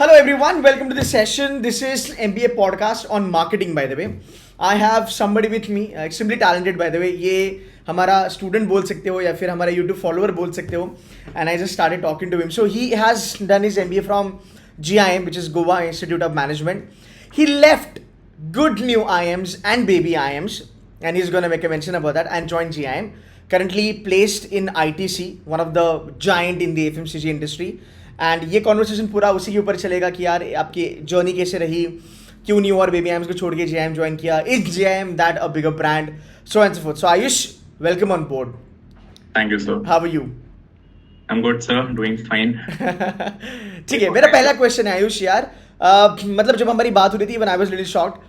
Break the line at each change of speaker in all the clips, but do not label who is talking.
Hello everyone, welcome to this session. This is MBA podcast on marketing by the way. I have somebody with me, extremely talented by the way. ये हमारा student बोल सकते हो या फिर हमारा YouTube follower बोल सकते हो. And I just started talking to him. So he has done his MBA from IIM, which is Goa Institute of Management. He left good new IIMs and baby IIMs, and he's gonna make a mention about that, and joined IIM. Currently placed in ITC, one of the giant in the FMCG industry. And ये conversation पूरा उसी के ऊपर चलेगा कि यार आपकी journey कैसे रही, क्यों न्यू और बेबी आइम्स को छोड़ के IIM ज्वाइन किया, is IIM that a bigger brand, so and so forth. So Ayush, welcome on board.
Thank you sir.
How are you?
I am good sir, doing fine.
ठीक है, मेरा पहला क्वेश्चन है आयुष यार, मतलब जब हमारी बात हो रही थी when I was little shocked,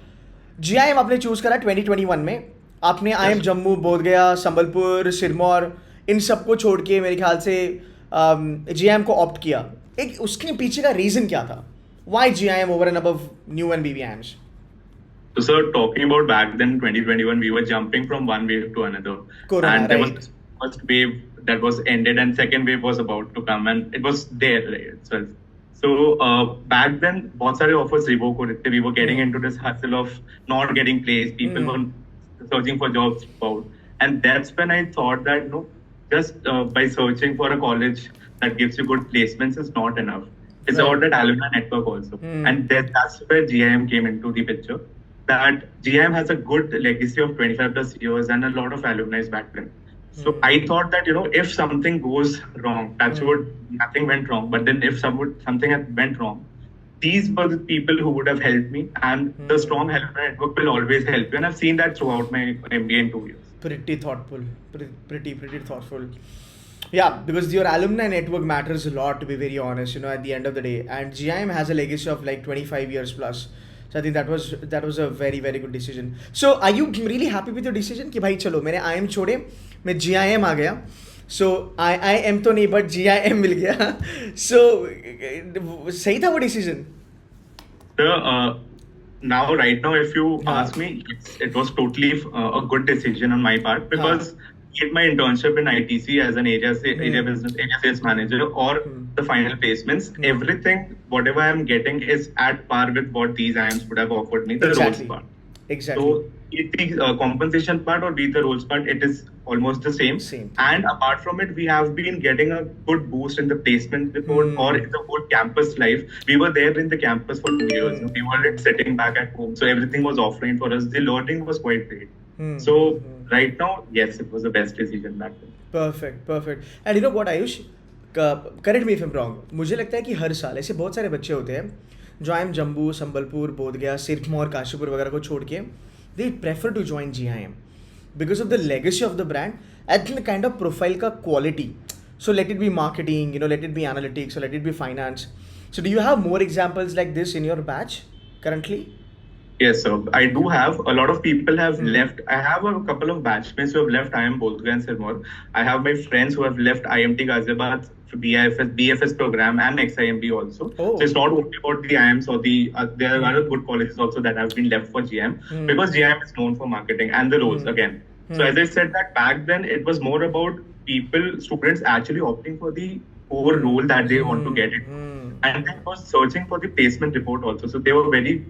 IIM आपने चूज करा 2021 में. आपने IIM जम्मू, बोधगया, संबलपुर, सिरमौर इन सबको छोड़ के मेरे ख्याल से IIM को ऑप्ट किया. एक उसके पीछे का रीजन क्या था? Why IIM over and above new and baby IIMs?
So sir, talking about back then 2021, we were jumping from one wave to another.
Corona,
and there
right.
was first wave that was ended and second wave was about to come and it was there itself. So back then बहुत सारे offers revoke हो रहे थे. We were getting into this hustle of not getting placed. People were searching for jobs about. And that's when I thought that just by searching for a college that gives you good placements is not enough. It's about that alumni network also. And that's where IIM came into the picture. That IIM has a good legacy of 25 plus years and a lot of alumni back then. So I thought that, if something goes wrong, that's what nothing went wrong. But then if something had went wrong, these were the people who would have helped me. And the strong alumni network will always help you. And I've seen that throughout my MBA in 2 years.
Pretty thoughtful. Pretty thoughtful. Yeah, because your alumni network matters a lot, to be very honest, at the end of the day. And IIM has a legacy of like 25 years plus. So I think that was a very, very good decision. So are you really happy with your decision? कि भाई चलो मैंने IIM छोड़े, मैं IIM आ गया. So IIM तो नहीं, but IIM मिल गया. So सही था वो decision?
Right now, if you ask me, it was totally a good decision on my part because I did my internship in ITC as an area sales manager or the final placements. Everything, whatever I am getting is at par with what these IIMs would have offered me, the roles part.
Exactly.
So, the compensation part or be the roles part, it is almost the same. And apart from it, we have been getting a good boost in the placement report or in the whole campus life. We were there in the campus for 2 years. We weren't sitting back at home. So everything was offline for us. The learning was quite great. So right now, yes, it was the best decision back then.
Perfect. And you know what, Ayush? Correct me if I'm wrong. मुझे लगता है कि हर साल ऐसे बहुत सारे बच्चे होते हैं जो IIM जम्मू, संबलपुर, बोधगया, सिरमौर, काशीपुर वगैरह को छोड़ के they prefer to join IIM because of the legacy of the brand and the kind of profile का quality. So let it be marketing, let it be analytics, or let it be finance. So do you have more examples like this in your batch currently?
Yes, sir. I do have. A lot of people have left. I have a couple of batchmates who have left IIM Bodhgaya and Sirmaur. I have my friends who have left IMT Ghaziabad, BFS program and XIMB also. So it's not only about the IIMs or there are other good colleges also that have been left for IIM because IIM is known for marketing and the roles again. So as I said that back then it was more about students actually opting for the core role that they want to get it. And they were searching for the placement report also. So they were very,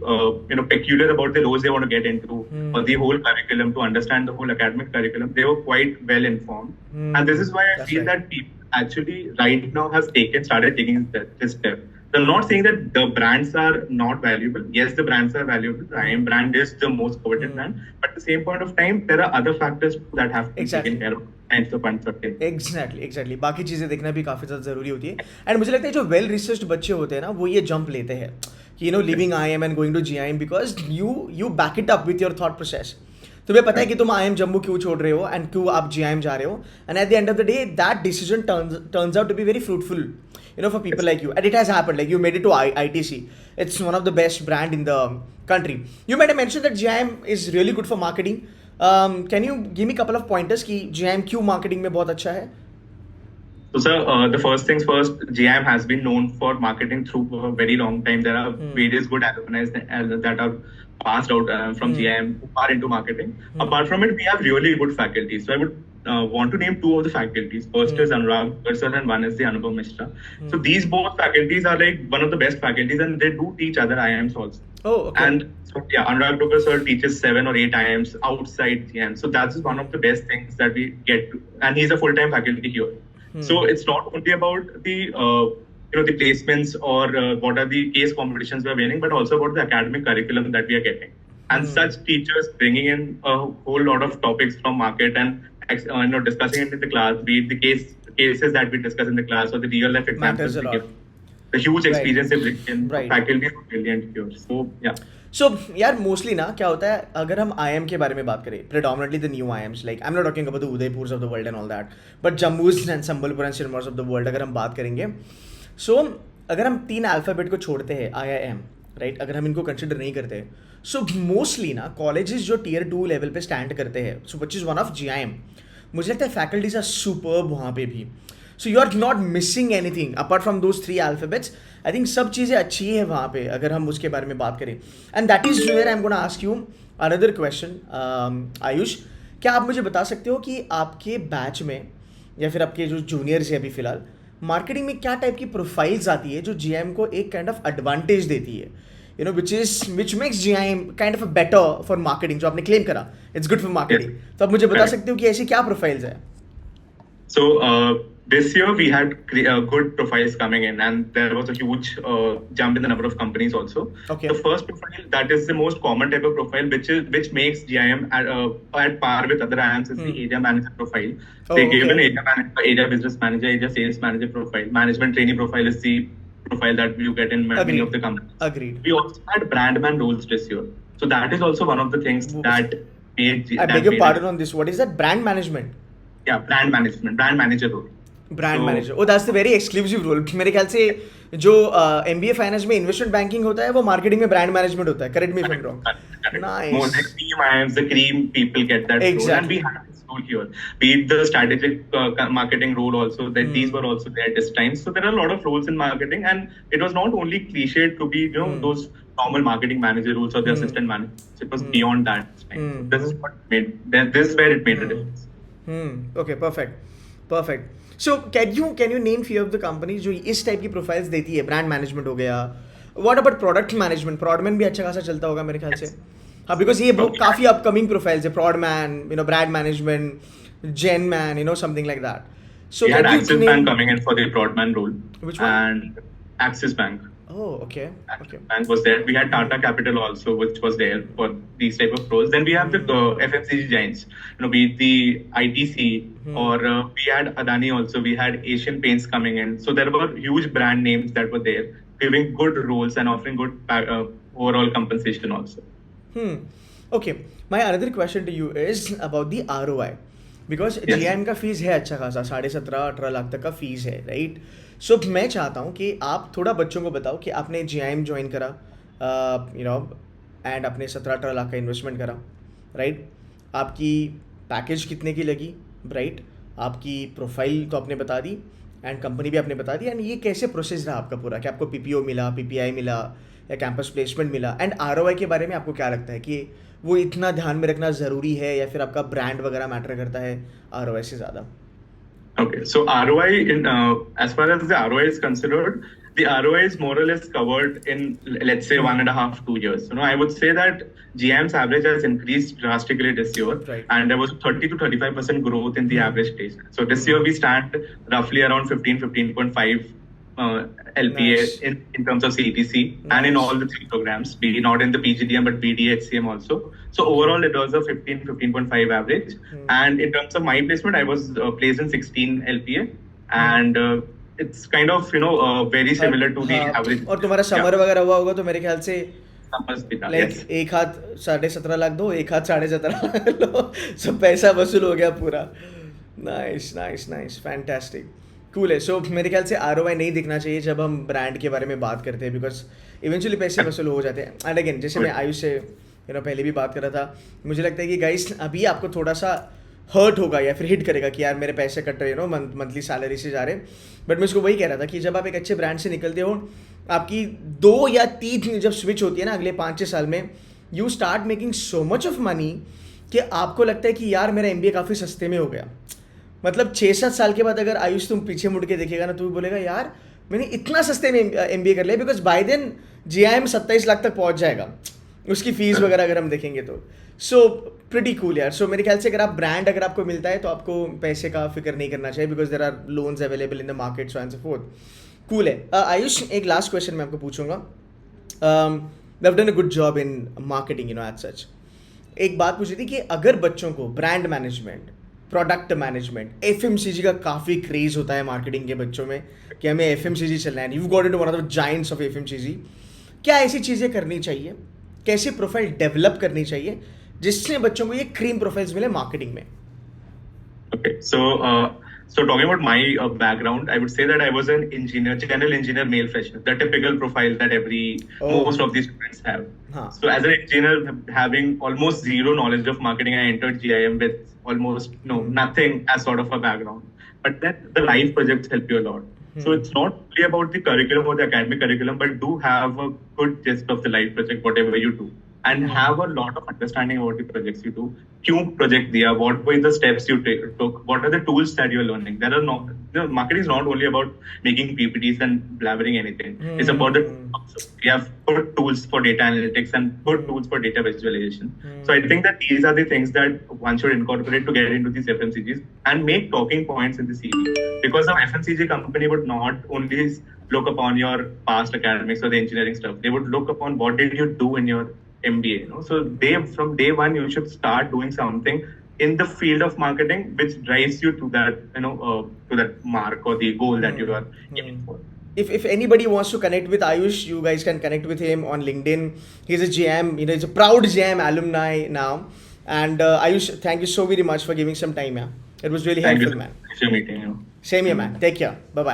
peculiar about the roles they want to get into or the whole curriculum to understand the whole academic curriculum. They were quite well informed. And this is why I feel that people actually right now have started taking this step. So I'm not saying that the brands are not valuable. Yes, the brands are valuable. The IIM brand is the most coveted brand. But at the same point of time, there are other factors that have to be taken care of.
Exactly. बाकी चीज़ें देखना भी काफ़ी ज़्यादा ज़रूरी होती है. And मुझे लगता है जो वेल रिसर्च्ड बच्चे होते हैं ना, वो ये जंप लेते हैं कि leaving IIM and going to IIM because you back it up with your thought process. तुम्हें पता है कि तुम IIM जम्मू क्यों छोड़ रहे हो एंड क्यों आप IIM जा रहे हो, and at the end of the day that decision turns out to be very fruitful for people like you, and it has happened. Like you made it to ITC. It's one of the best brand in the country. You might have mentioned that IIM is really good for marketing. Can you give me a couple of pointers कि IIM क्यों marketing में बहुत अच्छा है?
So sir, the first things first, IIM has been known for marketing through a very long time. There are various good alumni that are passed out from IIM who are into marketing. Apart from it, we have really good faculty. So I would want to name two of the faculties. First is Anurag Sir and one is the Anubhav Mishra. So these both faculties are like one of the best faculties, and they do teach other IIMs also.
Oh, okay.
And so yeah, Anurag Sir teaches 7 or 8 IIMs outside GM. So that's one of the best things that we get to, and he's a full-time faculty here. So it's not only about the the placements or what are the case competitions we are winning, but also about the academic curriculum that we are getting. And such teachers bringing in a whole lot of topics from market and discussing it in the class, be it the cases that we discuss in the class or the real life examples we give. The huge experience they bring in, faculty is brilliant here. So yeah.
So यार mostly ना क्या होता है, अगर हम IIM के बारे में बात करें, predominantly the new IIMs, like I'm not talking about the Udaipurs of the world and all that, but Jammus and Sambalpur and Sirmaurs of the world अगर हम बात करेंगे, so अगर हम 3 अल्फ़ाबेट को छोड़ते हैं IIM, राइट, अगर हम इनको कंसिडर नहीं करते, सो मोस्टली ना कॉलेजेस जो टियर 2 लेवल पे स्टैंड करते हैं, so which is one of GIM, मुझे लगता है फैकल्टीज आर सुपर्ब वहाँ पे भी. So you are not missing anything apart from those 3 alphabets. I think सब चीज़ें अच्छी है वहाँ पे अगर हम उसके बारे में बात करें. And that is where I am gonna ask you another question. Ayush, क्या आप मुझे बता सकते हो कि आपके बैच में या फिर आपके जो जूनियर्स हैं अभी फिलहाल, मार्केटिंग में क्या टाइप की प्रोफाइल्स आती है जो GIM को एक काइंड ऑफ एडवांटेज देती है, you know, which makes GIM kind of better for marketing, जो आपने क्लेम करा इट्स गुड फॉर मार्केटिंग. तो आप मुझे बता सकते हो कि ऐसी क्या प्रोफाइल्स है?
So this year we had good profiles coming in, and there was a huge jump in the number of companies also.
Okay.
The first profile that is the most common type of profile, which makes GIM at par with other IIMs, is the area manager profile. They give an area manager, area business manager, area sales manager profile. Management trainee profile is the profile that you get in many of the companies.
Agreed.
We also had brandman roles this year, so that is also one of the things that made.
I beg your pardon on this. What is that? Brand management.
Yeah, brand management, brand manager role.
Brand manager, oh that's the very exclusive role. मेरे ख्याल से जो MBA finance में investment banking होता है वो marketing में brand management होता है. Correct me if I am wrong. Nice.
More like cream IIMs, the cream people get that role, and we have this role here. Be it the strategic marketing role also, that these were also there at this time. So there are a lot of roles in marketing, and it was not only cliche to be those normal marketing manager roles or the assistant manager. It was beyond that. This is what made. This is where it made a difference.
Okay, perfect. So can you name few of the companies जो इस type की profiles देती है? Brand management हो गया. What about product management? Prodman भी अच्छा खासा चलता होगा मेरे ख्याल से. हाँ, बिकॉज ये बहुत काफ़ी अपकमिंग प्रोफाइल्स है. Prodman, brand management, gen man, something like that. So
we had Axis Bank coming in for the Broadman role.
Which one?
And Axis Bank.
Oh, okay.
Bank was there. We had Tata Capital also, which was there for these type of roles. Then we have the FMCG giants, be it the ITC or we had Adani also. We had Asian Paints coming in. So there were huge brand names that were there, giving good roles and offering good overall compensation also.
Okay. My another question to you is about the ROI. Because GIM का fees है अच्छा खासा, 17.5-18 लाख तक का fees है, right? सो मैं चाहता हूँ कि आप थोड़ा बच्चों को बताओ कि आपने GIM ज्वाइन करा, एंड आपने 17-18 लाख का इन्वेस्टमेंट करा, राइट? आपकी पैकेज कितने की लगी, राइट? आपकी प्रोफाइल तो आपने बता दी एंड कंपनी भी आपने बता दी, एंड ये कैसे प्रोसेस रहा आपका पूरा, कि आपको PPO मिला, PPI मिला या कैंपस प्लेसमेंट मिला, एंड ROI के बारे में आपको क्या लगता है कि वो इतना ध्यान में रखना ज़रूरी है या फिर आपका ब्रांड वगैरह मैटर करता है ROI से ज़्यादा?
Okay, so ROI as far as the ROI is considered, the ROI is more or less covered in, let's say, 1.5-2 years. I would say that GIM's average has increased drastically this year,
right.
And there was 30 to 35% growth in the average days. So this year we stand roughly around 15.5 LPA
Nice.
in terms of CTC and in all the 3 programs, be not in the PGDM but BD, HCM also. So overall it was a 15.5 average. And in terms of my placement, I was placed in 16 LPA, and it's kind of very similar to the average.
और तुम्हारा summer वगैरह हुआ होगा तो मेरे ख्याल से
Yes.
एक हाथ 17.5 लाख दो, एक हाथ 17.5 लाख लो, सब पैसा वसूल हो गया पूरा. नाइस, फैंटास्टिक, कूल है. सो मेरे ख्याल से ROI नहीं दिखना चाहिए जब हम ब्रांड के बारे में बात करते हैं, बिकॉज इवेंचुअली पैसे वसूल हो जाते हैं. एंड अगेन, जैसे मैं आयुष से पहले भी बात कर रहा था, मुझे लगता है कि गाइस अभी आपको थोड़ा सा हर्ट होगा या फिर हिट करेगा कि यार मेरे पैसे कट रहे मंथली सैलरी से जा रहे. बट मैं उसको वही कह रहा था कि जब आप एक अच्छे ब्रांड से निकलते हो, आपकी 2 या 3 जब स्विच होती है ना अगले 5-6 साल में, you start making so much of money कि आपको लगता है कि यार मेरा MBA काफ़ी सस्ते में हो गया. मतलब 6-7 साल के बाद अगर आयुष तुम पीछे मुड़ के देखेगा ना, तो भी बोलेगा यार मैंने इतना सस्ते में एमबीए कर लिया, because by then GIM 27 lakh तक पहुंच जाएगा उसकी फीस वगैरह अगर हम देखेंगे तो. सो प्रिटी कूल यार. सो मेरे ख्याल से अगर आप ब्रांड अगर आपको मिलता है तो आपको पैसे का फिक्र नहीं करना चाहिए, because there are loans available in the market, so and so forth. Cool है. आयुष, एक लास्ट क्वेश्चन मैं आपको पूछूंगा. We have done a good job in marketing, you know, as such. एक बात पूछी थी कि अगर बच्चों को brand management, product management, FMCG का काफ़ी क्रेज होता है मार्केटिंग के बच्चों में कि हमें एफएमसीजी चलना है, you got into one of the giants of FMCG. क्या ऐसी चीज़ें करनी चाहिए, कैसे प्रोफाइल डेवलप करनी चाहिए जिससे बच्चों को ये क्रीम प्रोफाइल्स मिले मार्केटिंग में?
Okay, so talking about my background, I would say that I was an engineer, general engineer, male fresher, the typical profile that most of these students have.
Huh.
So as an engineer, having almost zero knowledge of marketing, I entered GIM with almost nothing as sort of a background. But then the life projects help you a lot. So it's not only about the curriculum or the academic curriculum, but do have a good gist of the life project, whatever you do. And have a lot of understanding about the projects you do. Kyun project diya? What were the steps you took? What are the tools that you're learning? There are not, marketing is not only about making PPTs and blabbering anything. It's about the we have good tools for data analytics and good tools for data visualization. So I think that these are the things that one should incorporate to get into these FMCGs and make talking points in the CV. Because the FMCG company would not only look upon your past academics or the engineering stuff. They would look upon what did you do in your MBA, So from day one, you should start doing something in the field of marketing, which drives you to that, to that mark or the goal that you are aiming for.
If anybody wants to connect with Ayush, you guys can connect with him on LinkedIn. He's a GM, he's a proud GM alumni now. And Ayush, thank you so very much for giving some time, man. It was really helpful, man.
Thank you for meeting you.
Same here, man. Take care. Bye-bye.